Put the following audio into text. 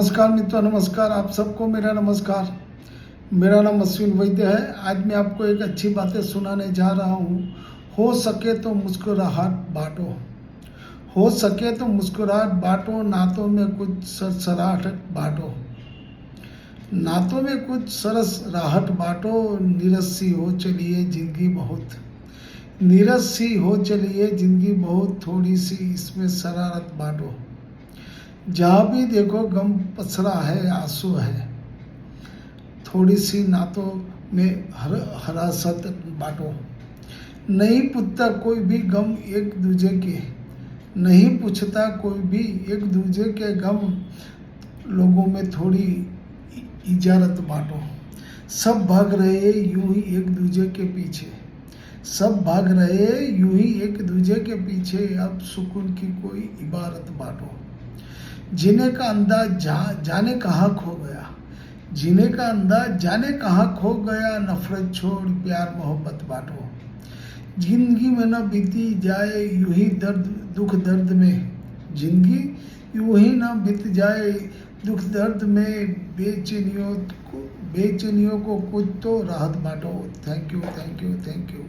नमस्कार मित्रों, नमस्कार। आप सबको मेरा नमस्कार। मेरा नाम अश्विन वैद्य है। आज मैं आपको एक अच्छी बातें सुनाने जा रहा हूँ। हो सके तो मुस्कुराहट बांटो। हो सके तो मुस्कुराहट बांटो, नातों में कुछ सरसराहट बांटो। नातों में कुछ सरस राहट बांटो। नीरस सी हो चलिए जिंदगी बहुत, नीरस सी हो चलिए जिंदगी बहुत, थोड़ी सी इसमें शरारत बांटो। जहाँ भी देखो गम पसरा है, आंसू है, थोड़ी सी नातों में हरासत बांटो। नहीं पूछता कोई भी गम एक दूजे के, नहीं पूछता कोई भी एक दूजे के गम, लोगों में थोड़ी इजारत बांटो। सब भाग रहे यूं ही एक दूजे के पीछे, सब भाग रहे यूं ही एक दूजे के पीछे, अब सुकून की कोई इबारत बांटो। जीने का अंदाज जाने कहाँ खो गया, जीने का अंदाज जाने कहाँ खो गया, नफरत छोड़ प्यार मोहब्बत बांटो। जिंदगी में न बीती जाए यूं ही दर्द दुख दर्द में, जिंदगी यूं ही न बीत जाए दुख दर्द में, बेचैनियों को कुछ तो राहत बांटो। Thank you, thank you, thank you.